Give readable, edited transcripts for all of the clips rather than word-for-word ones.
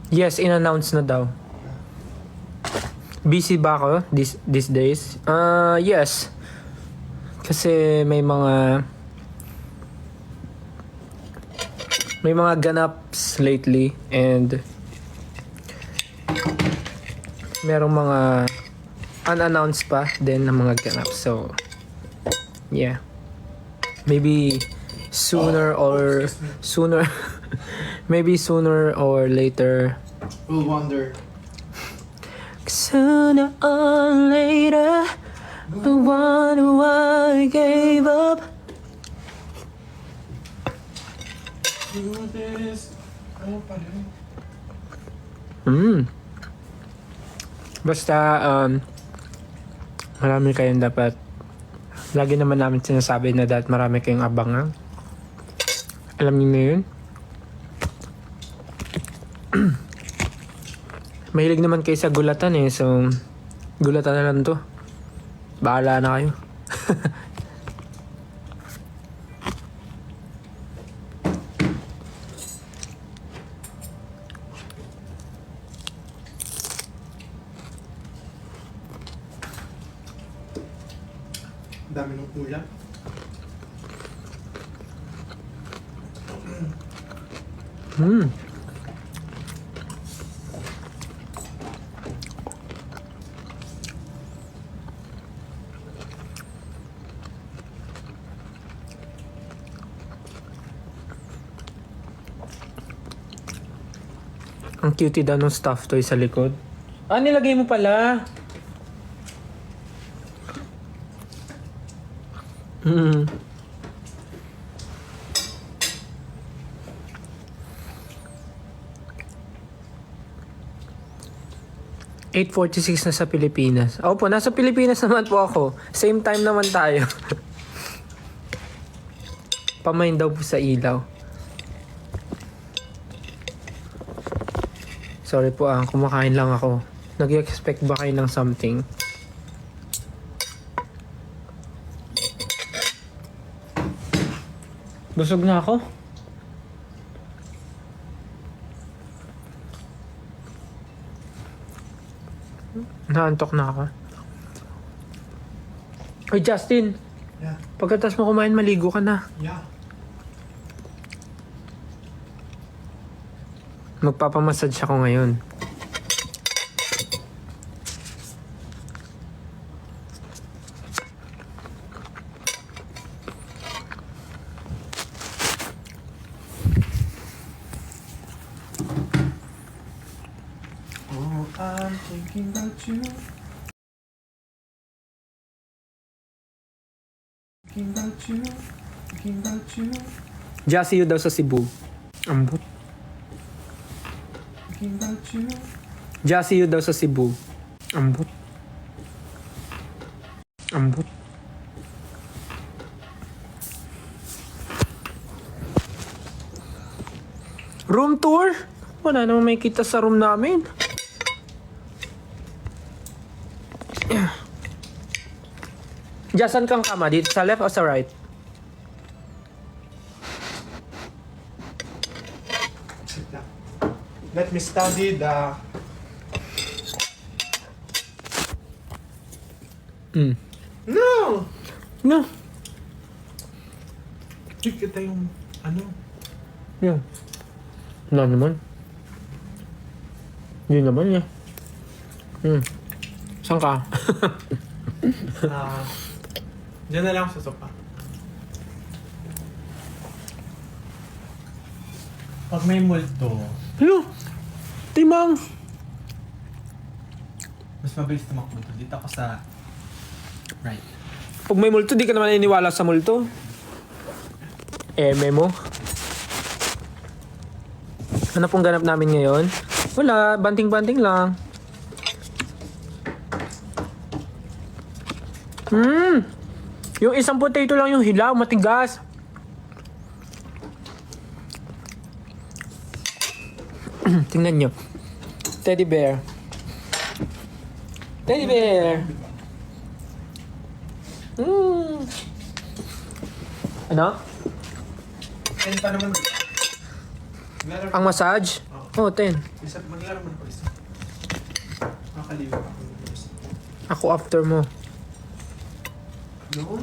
Yes, in-announce na daw. Busy ba ako these days? Yes. Kasi may mga ganaps lately and merong mga unannounced pa din na mga ganaps. So, yeah. Maybe sooner maybe sooner or later. We'll wonder. Sooner or later, I wonder why I gave up. Ano pa rin? Basta, marami kayong dapat, lagi naman namin sinasabi na dapat marami kayong abangan. Alam niyo na yun? Mahilig naman kayo sa gulatan eh, so gulatan na lang to. Bahala na kayo. Dami ng ulam. Ang cutie daw ng stuffed toy sa likod. Nilagay mo pala. 8:46 na sa Pilipinas. Opo, nasa Pilipinas naman po ako. Same time naman tayo. Pamain daw po sa ilaw. Sorry po kumakain lang ako. Nag-expect ba kayo ng something? Busog na ako. Naantok na ako. Oy, Justin. Yeah. Pagkatapos mo kumain, maligo ka na. Yeah. Magpapamassage ako ngayon. Oh, I'm thinking about you. Thinking about you. Thinking about you. Jassy daw sa Cebu. Ambot. Thinking about you. Jassy daw sa Cebu. Ambot. Ambot. Room tour? Wala namang may kita sa room namin. Diyan kang kama? Dito sa left o sa right? Let me study the... No! No. Check kita yung ano. Yan. Wala naman. Yun naman Saan ka? Diyan na lang sa sopa. Pag may multo, Hello? Timang! mas mabilis tumakbo to. Dito ako sa right. Pag may multo, di ka naman naniniwala sa multo. Mo. Ano pong ganap namin ngayon? Wala, banting-banting lang. Yung isang potato lang yung hilaw, matigas. Tingnan nyo. Teddy bear. Teddy bear. Ano? And pa naman. Meron Ang massage? Oh, 10. Isa, maglaro mo na po isa. Makakaliwa ako ng isa. Ako after mo. Noon.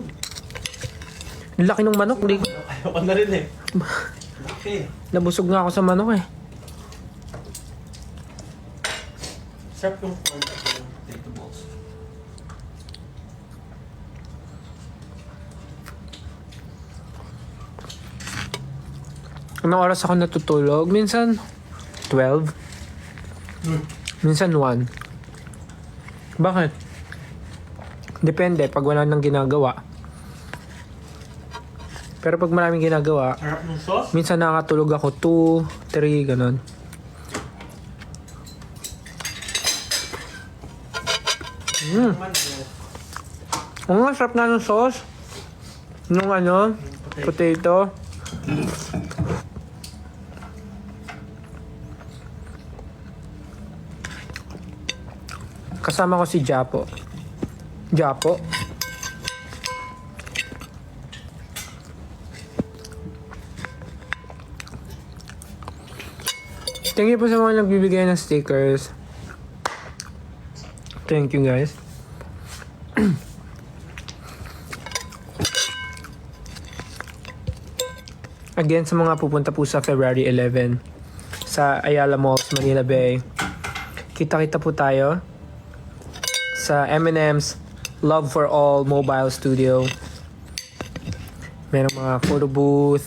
Ang laki ng manok. Hindi, Ayoko na rin eh. Okay. nabusog nga ako sa manok eh. Sarap yung corn at yung potato balls. Anong oras ako natutulog? Minsan 12. Minsan 1. Bakit? Depende pag wala nang ginagawa. Pero pag maraming ginagawa, Sarap ng sauce. minsan nakakatulog ako 2, 3, ganun. Naman, Ang nga, sarap nga ng sauce. Nung ano, potato. Kasama ko si Japo. Japo? Thank you po sa mga nagbibigay ng stickers. Thank you guys. Again, sa mga pupunta po sa February 11 sa Ayala Malls, Manila Bay, kita-kita po tayo sa M&M's Love for All Mobile Studio. Merong mga photo booth,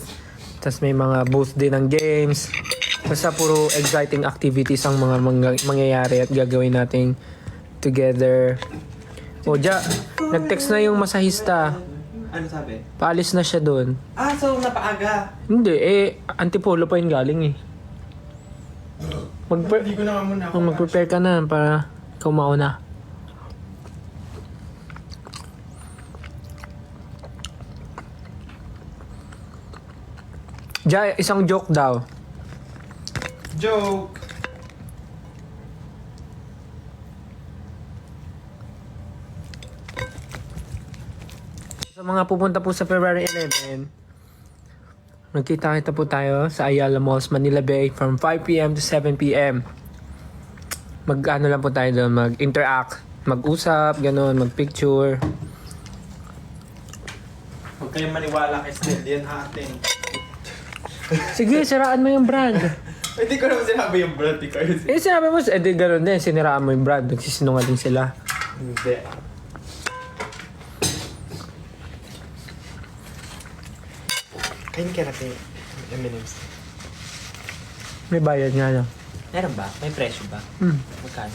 tas may mga booth din ng games. Basta puro exciting activities ang mga mangyayari at gagawin nating together. O, nag-text na yung masahista. ano sabi? Paalis na siya doon. Ah, so napaaga. Hindi, Antipolo pa yun galing eh. Hindi ko na muna ako. Mag-prepare ka na para ikaw mauna. Isang joke daw. Joke. Sa mga pupunta po sa February 11, nagkita-kita po tayo sa Ayala Malls, Manila Bay from 5 p.m. to 7 p.m. Mag-ano lang po tayo doon, mag-interact, mag-usap, ganun, mag-picture. Huwag kayong maniwala kay Snell. Yan ating. Sige, siraan mo yung brand. Hindi ko naman sinabi yung brand ni Carlos. Sinabi mo, di ganun din, siniraan mo yung brand, nagsisinungaling sila. Hindi. Kain ka natin M&M's. May bayad nga lang. Meron ba? May presyo ba? Magkano?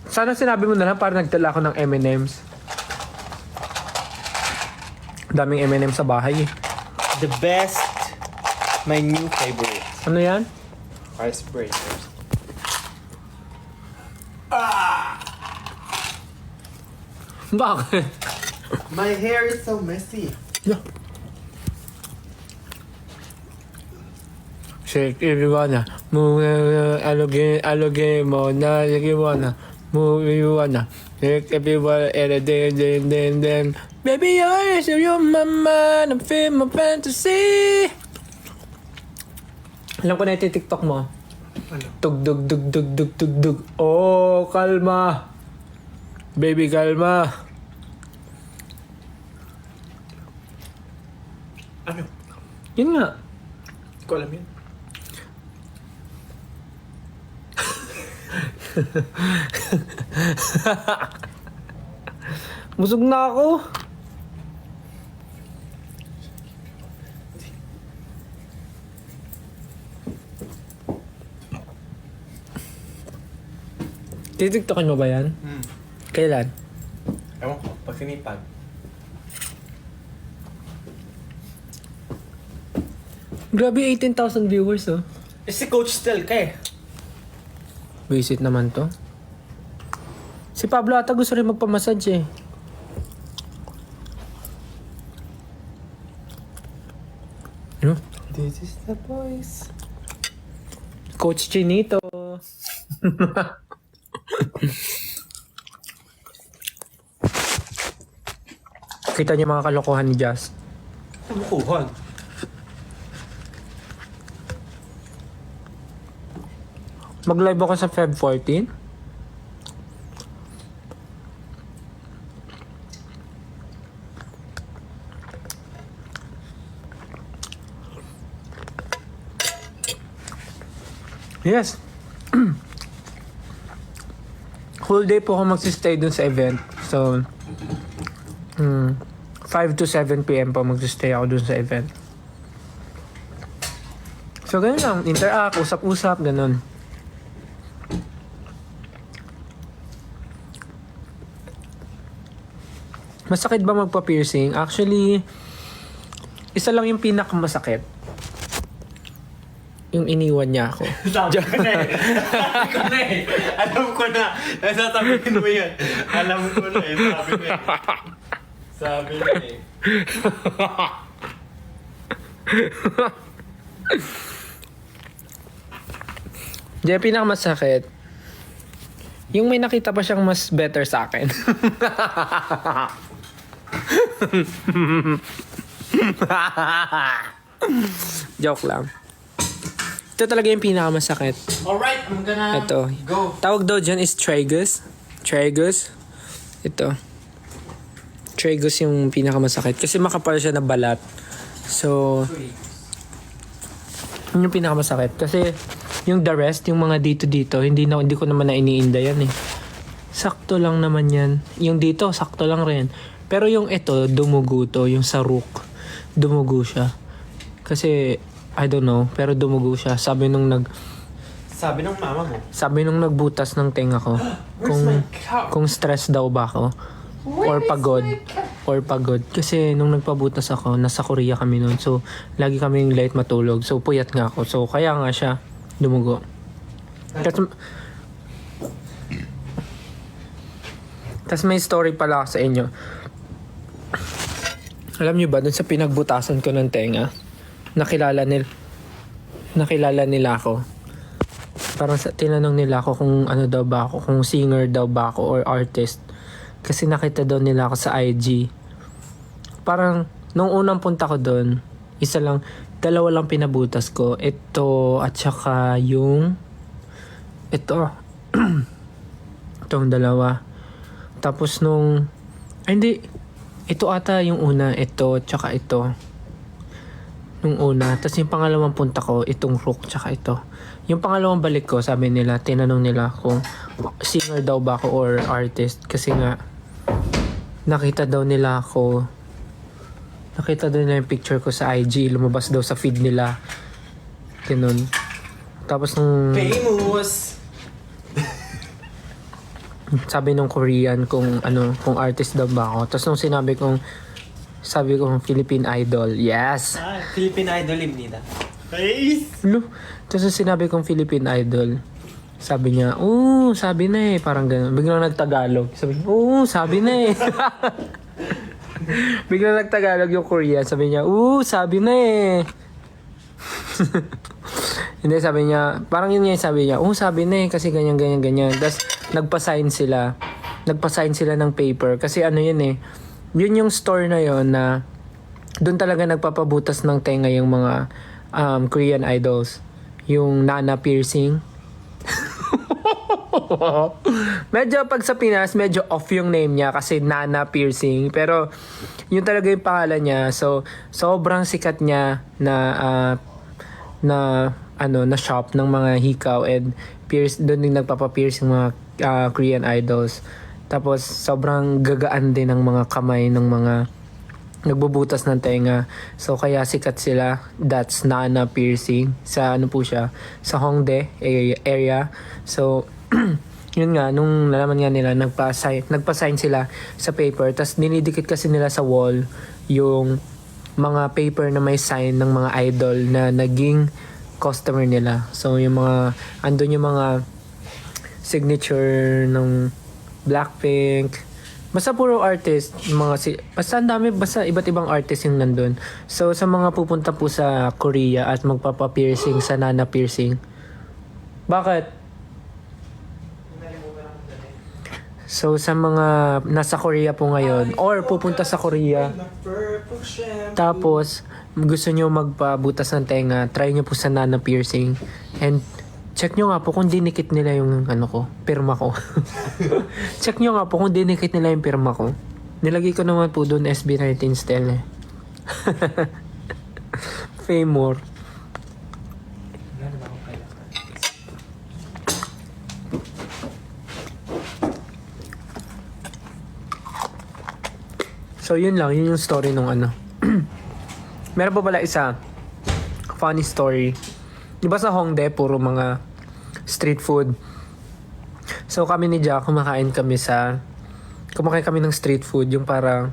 Sana sinabi mo na lang para nagtala ako ng M&M's. Daming M&M's sa bahay eh. The best. My new favorite. Ano yan? Rice breakers. Bakit? My hair is so messy. Yeah. Shake if you wanna move, alloge mo na, lagi wanna move if you wanna. Shake if you wanna, then. Baby, you're my mind, I feel my fantasy. Alam ko na ito yung TikTok mo. Ano? Tugdug, dug, dug, dug, dug, dug. Oh, kalma. Baby, kalma. Ano? Yun nga. Hindi ko alam yun. Busog na ako. Titiktokin mo ba yan? Kailan? Ewan ko, pag sinipag. Grabe, 18,000 viewers oh. Eh si Coach Stel ka eh. Visit naman to. Si Pablo ata gusto rin magpamassage eh. Ano? This is the voice. Coach Chinito. Kita niyo mga kalokohan ni Jazz. Tamukuhan. Mag-live ako sa Feb 14. Yes. Whole day po ako magsistay dun sa event. So, 5 to 7 p.m. po magsistay ako dun sa event. So, ganun lang. Interact, usap-usap, ganun. Masakit ba magpa-piercing? Actually, isa lang yung pinakamasakit. Yung iniwan niya ako. Sabi ko na eh. Sabi ko na eh. Alam ko na. Nasasabihin mo yan. Alam ko na eh. Sabi na eh. Sabi na eh. Di, yung pinakamasakit, yung may nakita pa siyang mas better sa akin. Joke lang. Ito talaga yung pinakamasakit. Alright, I'm gonna Ito. go. Tawag daw dyan is tragus. Tragus. Ito. Tragus yung pinakamasakit. Kasi makapal siya na balat. So, yun yung pinakamasakit. Kasi, yung the rest, yung mga dito, hindi ko naman na iniinda yan eh. Sakto lang naman yan. Yung dito, sakto lang rin. Pero yung ito, dumugo to. Yung sa rook, dumugo siya. Kasi, I don't know, pero dumugo siya. Sabi nung mama mo. sabi nung nagbutas ng tenga ko, kung stress daw ba ako, or pagod. Kasi nung nagpabutas ako, nasa Korea kami noon. So, lagi kaming late matulog. So, puyat nga ako. So, kaya nga siya dumugo. Tas may story pala ako sa inyo. Alam niyo ba, dun sa pinagbutasan ko ng tenga, nakilala nila ako. Parang tinanong nila ako kung ano daw ba ako, kung singer daw ba ako or artist. Kasi nakita daw nila ako sa IG. Parang, nung unang punta ko doon, dalawa lang pinabutas ko. Ito, at saka yung, ito. Itong dalawa. Tapos ito ata yung una, ito, tsaka ito. Nung una. Tapos yung pangalawang punta ko, itong rook, tsaka ito. Yung pangalawang balik ko, sabi nila, tinanong nila kung singer daw ba ako or artist. Kasi nga, nakita daw nila yung picture ko sa IG, lumabas daw sa feed nila. Ganun. Tapos Famous! sabi nung Korean kung artist daw ba ako. Tapos nung sabi kong Philippine Idol. Yes! Philippine Idol Imnida. Face! Tapos nung sinabi kong Philippine Idol, sabi niya, sabi na eh. Parang gano'n. Biglang nagtagalog. Sabi niya, sabi na eh. Biglang nagtagalog yung Korean. Sabi niya, sabi na eh. Hindi, sabi niya, parang yun nga yung sabi niya, sabi na eh, kasi ganyan. Tapos, nagpa-sign sila ng paper. Kasi ano yun eh, yun yung store na yun na, doon talaga nagpapabutas ng tenga yung mga Korean idols. Yung Nana piercing. Medyo pag sa Pinas, medyo off yung name niya kasi Nana piercing. Pero, yun talaga yung pangalan niya. So, sobrang sikat niya na shop ng mga hikaw and doon din nagpapa-pierce yung mga Korean idols. Tapos sobrang gagaan din ng mga kamay ng mga nagbubutas ng tenga. So kaya sikat sila. That's Nana piercing sa po siya, sa Hongdae area. So yun nga, nung nalaman nga nila, nagpa-sign sila sa paper. Tapos dinidikit kasi nila sa wall yung mga paper na may sign ng mga idol na naging customer nila. So, andun yung mga signature ng Blackpink. Basta puro artist. Basta iba't ibang artist yung nandun. So, sa mga pupunta po sa Korea at magpapa-piercing sa Nana piercing. Bakit? So, sa mga nasa Korea po ngayon, or pupunta sa Korea, tapos, gusto nyo magpabutas ng tenga, try nyo po sa Nana piercing. And, Check nyo nga po kung dinikit nila yung ano ko, pirma ko. Check nyo nga po kung dinikit nila yung pirma ko. Nilagay ko naman po doon SB19 style eh. Famor. So yun lang, yun yung story nung ano. Meron pa pala isa, funny story. Di ba sa Hongdae, puro mga street food. So kami ni Jack, kumakain kami ng street food, yung parang,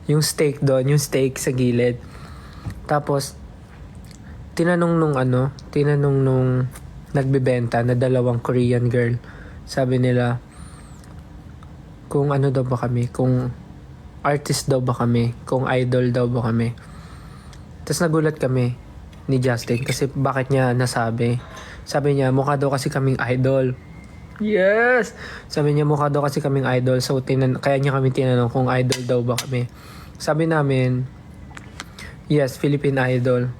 yung steak doon, yung steak sa gilid. Tapos, tinanong nung nagbebenta na dalawang Korean girl. Sabi nila, kung ano daw ba kami, kung artist daw ba kami, kung idol daw ba kami. Tapos nagulat kami ni Justin kasi bakit niya nasabi. Sabi niya, mukha daw kasi kaming idol. Yes! Sabi niya, mukha daw kasi kaming idol. So, kaya niya kami tinanong kung idol daw ba kami. Sabi namin, yes, Philippine Idol.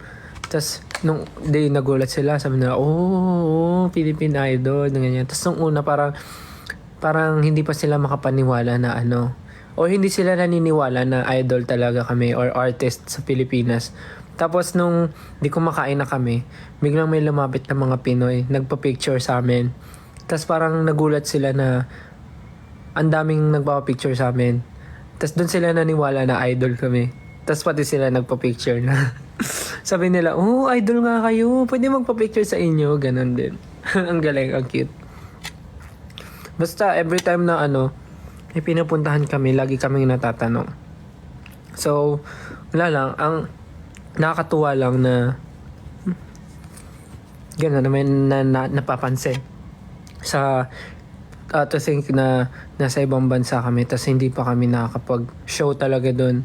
Tapos, nung day nagulat sila, sabi nila, oh, Philippine Idol. Ganyan. Tapos, nung una, parang hindi pa sila makapaniwala na ano, o hindi sila naniniwala na idol talaga kami or artist sa Pilipinas. Tapos nung di kumakain na kami, biglang may lumapit na mga Pinoy, nagpa-picture sa amin. Tapos parang nagulat sila na ang daming nagpa-picture sa amin. Tapos doon sila naniwala na idol kami. Tapos pati sila nagpa-picture na. Sabi nila, oh, idol nga kayo. Pwede magpa-picture sa inyo. Ganon din. Ang galing, ang cute. Basta every time na may pinupuntahan kami, lagi kaming natatanong. So, wala lang. Ang nakakatuwa lang na gano'n na may napapansin. To think na nasa ibang bansa kami, tas hindi pa kami nakakapag-show talaga doon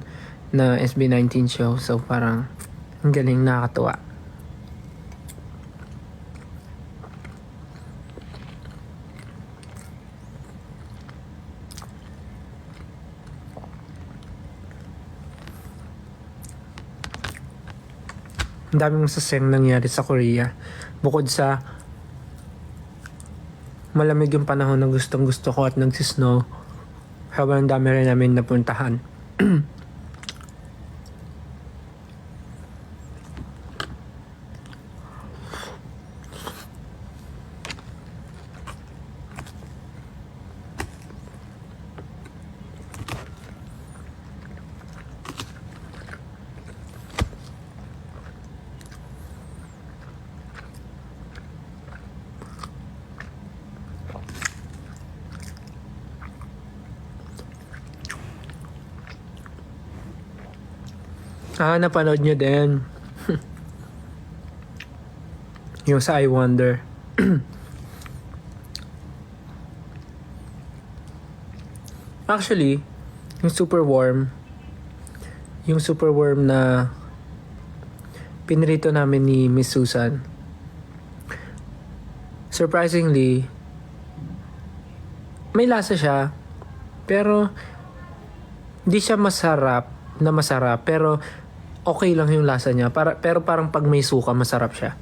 na SB19 show. So, parang ang galing, nakakatuwa. Ang daming masasayang nangyari sa Korea. Bukod sa malamig yung panahon na gustong gusto ko at nagsisnow, sobrang dami rin namin napuntahan. Napanood nyo din. Yung sa I Wonder. Actually, yung super warm na pinrito namin ni Miss Susan. Surprisingly, may lasa siya, pero hindi siya masarap, pero okay lang yung lasa niya. Pero parang pag may suka, masarap siya.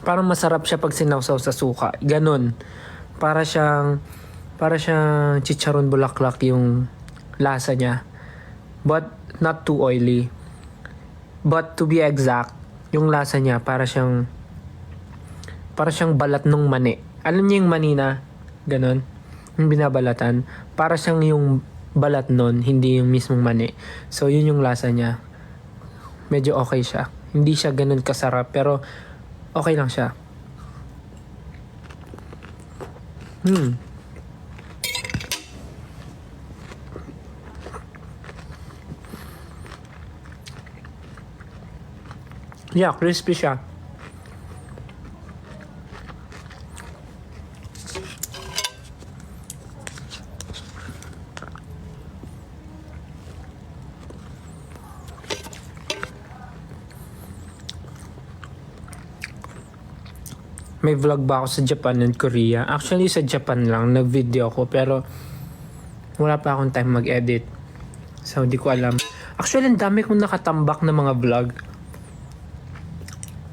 Parang masarap siya pag sinawsaw sa suka. Ganon. Para siyang chicharon bulaklak yung lasa niya. But not too oily. But to be exact, yung lasa niya para siyang balat ng mani. Alam niyo yung mani na ganon? Yung binabalatan. Para siyang yung balat nun, hindi yung mismong mani. So yun yung lasa niya. Medyo okay siya. Hindi siya ganun kasarap, pero okay lang siya. Yeah, crispy siya. May vlog ba ako sa Japan and Korea? Actually, sa Japan lang, nag-video ako, pero wala pa akong time mag-edit. So, hindi ko alam. Actually, ang dami kong nakatambak na mga vlog.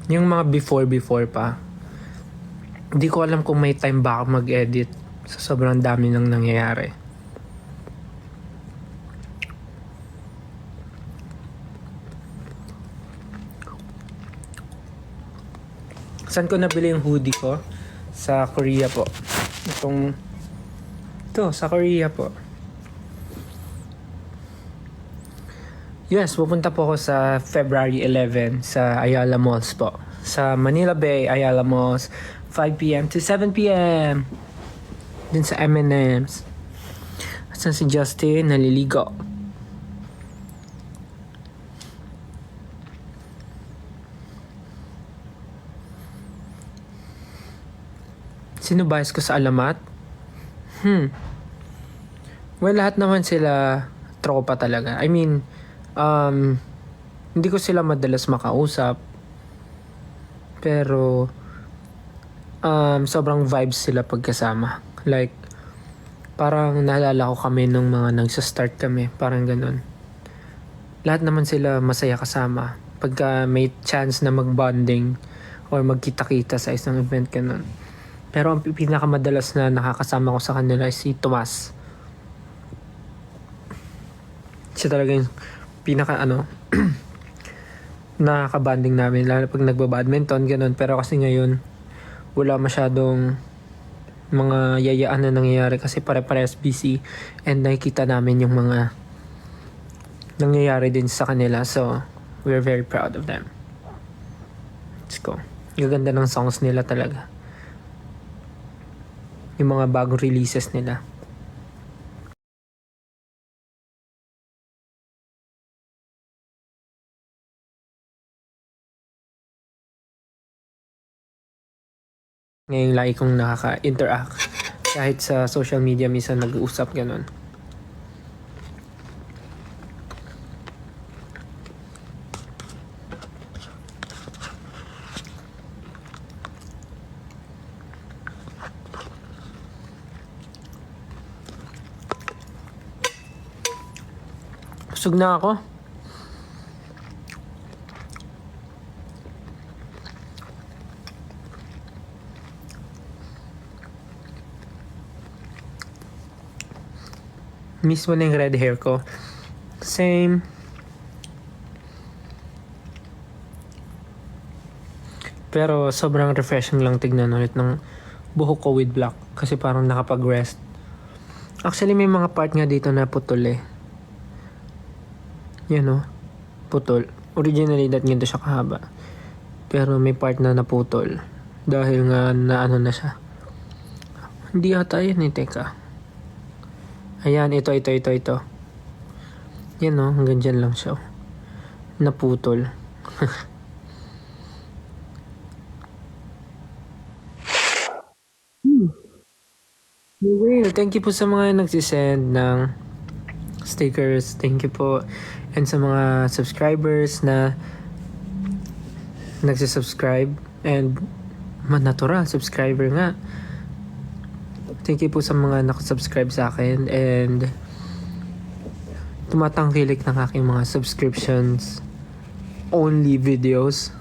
Yung mga before pa. Hindi ko alam kung may time ba ako mag-edit sa sobrang dami nang nangyayari. Saan ko nabili yung hoodie ko? Sa Korea po. Ito, sa Korea po. Yes, pupunta po ako sa February 11 sa Ayala Malls po. Sa Manila Bay, Ayala Malls, 5 p.m. to 7 p.m. Din sa M&M's. Asan si Justin? Naliligo. Sinubayas ko sa alamat? Well, lahat naman sila tropa talaga. I mean, hindi ko sila madalas makausap. Pero, sobrang vibes sila pagkasama. Like, parang naalala ko kami nung mga nagsa-start kami. Parang ganun. Lahat naman sila masaya kasama. Pagka may chance na mag-bonding or magkita-kita sa isang event ganun. Pero ang pinakamadalas na nakakasama ko sa kanila is si Tomas. Siya talaga yung nakaka-banding namin. Lalo pag nagbabadminton, ganun. Pero kasi ngayon, wala masyadong mga yayaan na nangyayari kasi pare-parehas busy. And nakikita namin yung mga nangyayari din sa kanila. So, we're very proud of them. Let's go. Gaganda ng songs nila talaga. Yung mga bagong releases nila. Ngayon lagi kong nakaka-interact. Kahit sa social media, minsan nag-uusap ganun. Busog na ako. Miss mo na yung red hair ko. Same. Pero sobrang refreshing lang tignan ulit ng buhok ko with black. Kasi parang nakapag-rest. Actually, may mga part nga dito na putol eh. Yan o. Putol. Originally, ganito siya kahaba. Pero may part na naputol. Dahil nga na ano na siya. Hindi ata yun eh. Teka. Ayan, ito. Yan o, hanggang dyan lang siya. Naputol. Well, thank you po sa mga nagsisend ng stickers. Thank you po. And sa mga subscribers na nagsisubscribe. And natural, subscriber nga. Thank you po sa mga nakasubscribe sa akin and tumatangkilik ng aking mga subscriptions only videos.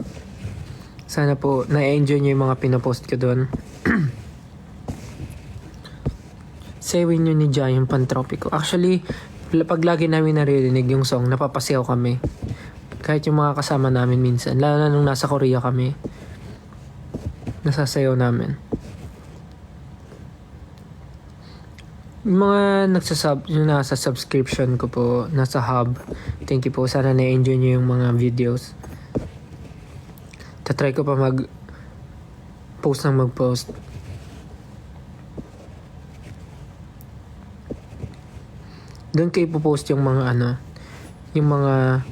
Sana po na-enjoy nyo yung mga pinapost ko doon. Sewin nyo ni Jai yung pantropiko. Actually, pag lagi namin naririnig yung song, napapasayaw kami. Kahit yung mga kasama namin minsan. Lalo na nung nasa Korea kami. Nasasayaw namin. Yung mga yung nasa subscription ko po, nasa hub. Thank you po. Sana na-enjoy nyo yung mga videos. Tatry ko pa mag-post. Doon kayo po-post yung mga yung mga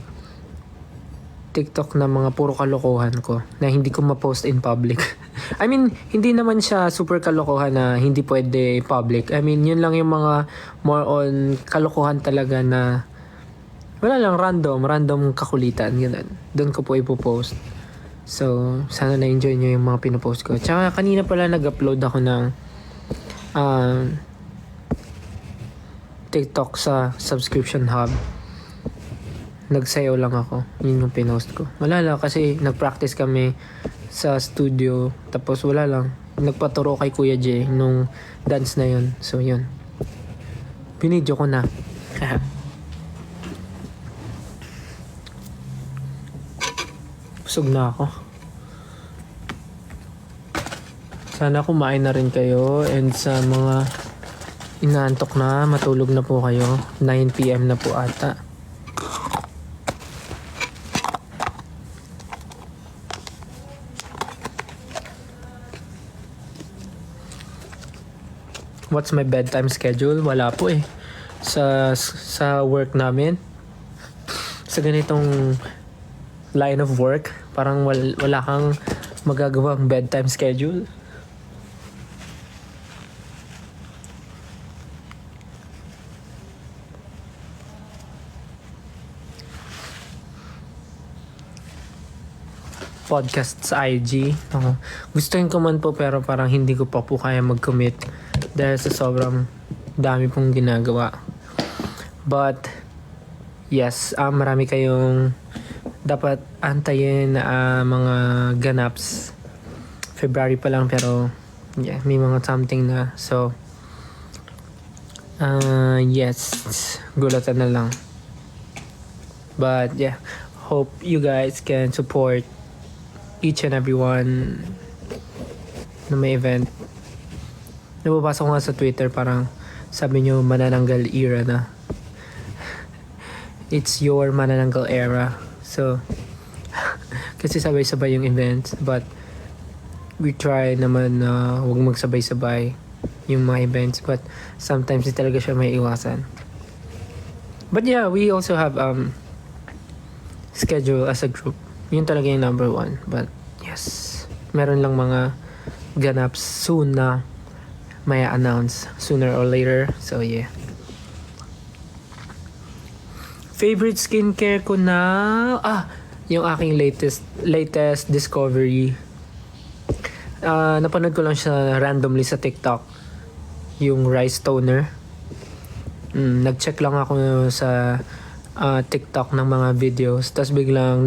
TikTok na mga puro kalokohan ko na hindi ko ma-post in public. I mean, hindi naman siya super kalokohan na hindi pwede public. I mean, yun lang yung mga more on kalokohan talaga na wala lang, random kakulitan. Ganun. Doon ko po ipopost. So, sana na-enjoy nyo yung mga pinopost ko. Tsaka kanina pala nag-upload ako ng TikTok sa subscription hub. Nagsayaw lang ako. Yun yung pinost ko. Wala lang kasi nag-practice kami sa studio. Tapos wala lang. nagpaturo kay Kuya J nung dance na yun. So yun. Binidyo ko na. Busog na ako. Sana kumain na rin kayo, and sa mga inaantok na, matulog na po kayo. 9 PM na po ata. What's my bedtime schedule? Wala po eh. Sa work namin, sa ganitong line of work, parang wala kang magagawang bedtime schedule. Podcast sa IG. Gustuin ko man po, pero parang hindi ko pa po kaya mag-commit dahil sa sobrang dami pong ginagawa. But yes, marami kayong dapat antayin na mga ganaps. February pa lang, pero yeah, may mga something na. So yes, gulatan na lang. But yeah, hope you guys can support each and everyone na may event. Nababasa ko nga sa Twitter, parang sabi nyo manananggal era na. It's your manananggal era. So kasi sabay-sabay yung events, but we try naman na huwag magsabay-sabay yung mga events, but sometimes di talaga siya may iwasan. But yeah, we also have schedule as a group. Yun talaga yung number one. But yes, meron lang mga ganaps soon na may announce sooner or later. So yeah. Favorite skincare ko na yung aking latest discovery. Napanood ko lang siya randomly sa TikTok, yung rice toner. Nag-check lang ako sa TikTok ng mga videos, tapos biglang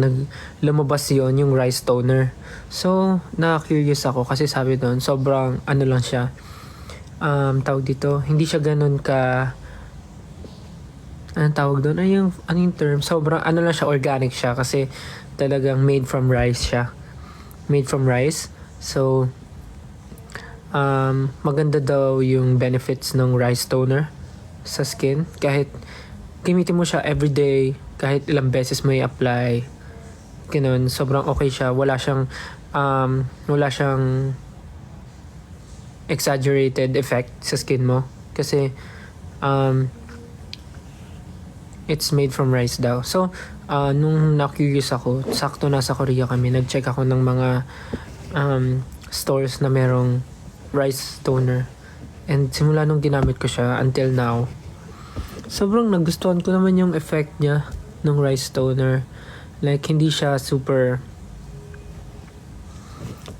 lumabas yon yung rice toner. So na-curious ako kasi sabi doon sobrang ano lang siya, tawag dito, hindi siya ganun ka, anong tawag doon, yung term, sobrang ano lang siya, organic siya kasi talagang made from rice siya. So maganda daw yung benefits ng rice toner sa skin. Kahit gamitin mo siya everyday, kahit ilang beses mo i-apply, ganun, sobrang okay siya. Wala siyang exaggerated effect sa skin mo kasi it's made from rice daw. So nung na-curious ako, sakto nasa Korea kami, nag-check ako ng mga stores na merong rice toner, and simula nung ginamit ko siya until now, sobrang nagustuhan ko naman yung effect niya ng rice toner. Like, hindi siya super,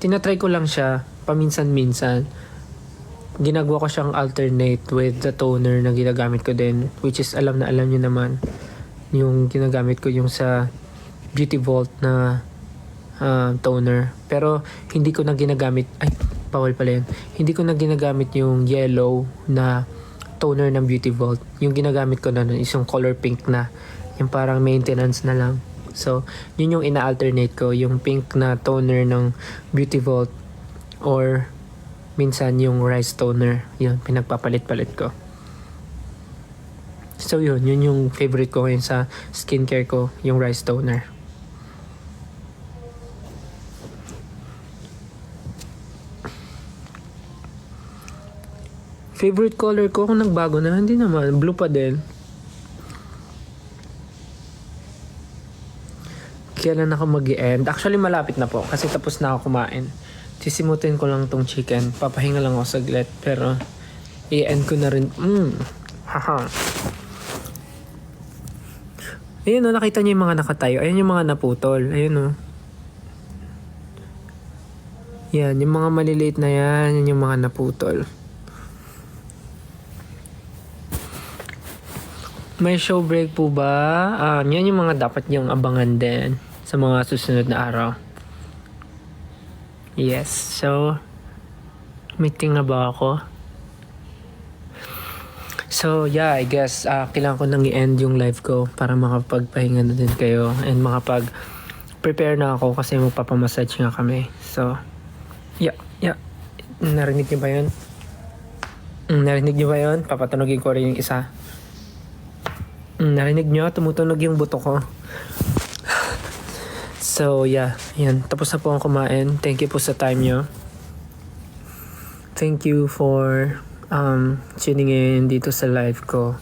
tinatry ko lang siya paminsan-minsan. Ginagawa ko siyang alternate with the toner na ginagamit ko din, which is alam nyo naman, yung ginagamit ko yung sa Beauty Vault na toner. Pero hindi ko na ginagamit, bawal pala yun, hindi ko na ginagamit yung yellow na toner ng Beauty Vault. Yung ginagamit ko na nun is yung color pink na, yung parang maintenance na lang. So yun yung ina-alternate ko, yung pink na toner ng Beauty Vault, or minsan yung rice toner. Yun, pinagpapalit-palit ko. So yun yung favorite ko ngayon sa skincare ko, yung rice toner. Favorite color ko, kung nagbago na, hindi naman. Blue pa din. Kailan ako mag-i-end? Actually, malapit na po. Kasi tapos na ako kumain. Sisimutin ko lang tong chicken. Papahinga lang ako saglit. Pero, i-end ko na rin. Haha. Ayun o, nakita niyo yung mga nakatayo. Ayun yung mga naputol. Ayun o. Yan, yung mga maliliit na yan. Yan yung mga naputol. May show break po ba? Yan yung mga dapat niyong abangan din sa mga susunod na araw. Yes, so Meeting na ba ako? So yeah, I guess kailangan ko nang i-end yung live ko para makapagpahinga na din kayo and makapag-prepare na ako kasi magpapamassage nga kami. So, yeah. Narinig niyo ba yun? Narinig niyo ba yun? Papatunogin ko rin yung isa. Narinig niyo? Tumutunog yung buto ko. So yeah, yan. Tapos na po akong kumain. Thank you po sa time niyo. Thank you for tuning in dito sa live ko.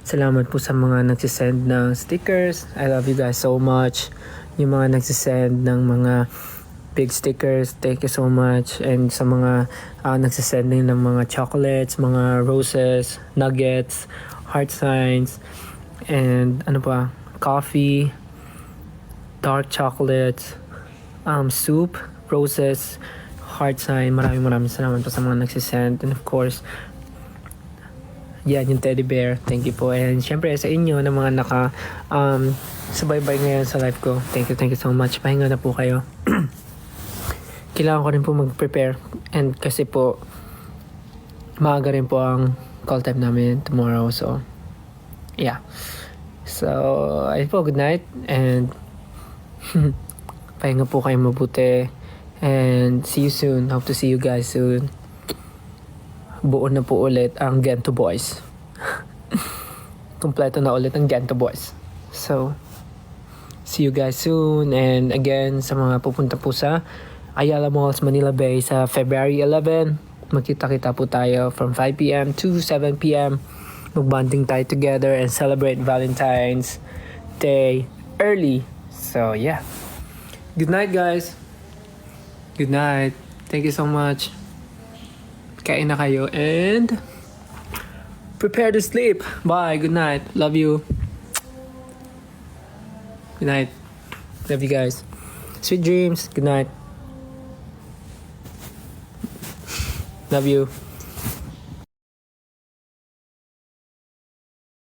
Salamat po sa mga nagsisend ng stickers. I love you guys so much. Yung mga nagsisend ng mga big stickers, thank you so much. And sa mga nagsisend din ng mga chocolates, mga roses, nuggets, heart signs, and ano pa, coffee, dark chocolates, soup, roses, heart sign. Maraming salamat po sa mga nagsisend. And of course, yan yung teddy bear. Thank you po. And syempre sa inyo na mga subaybay ngayon sa live ko. Thank you so much. Pahinga na po kayo. Kailangan ko rin po mag-prepare. And kasi po, maaga rin po ang call time namin tomorrow. So, yeah. So, ayun po. Good night. And pahinga po kayo mabuti. And see you soon. Hope to see you guys soon. Buo na po ulit ang Gento Boys. Kompleto na ulit ang Gento Boys. So, see you guys soon. And again, sa mga pupunta po sa Ayala Malls, Manila Bay sa February 11, magkita-kita po tayo from 5 p.m. to 7 p.m. Mag-bonding tayo together and celebrate Valentine's Day early. So, yeah. Good night, guys. Good night. Thank you so much. Kain na kayo and prepare to sleep. Bye. Good night. Love you. Good night. Love you guys. Sweet dreams. Good night. Love you.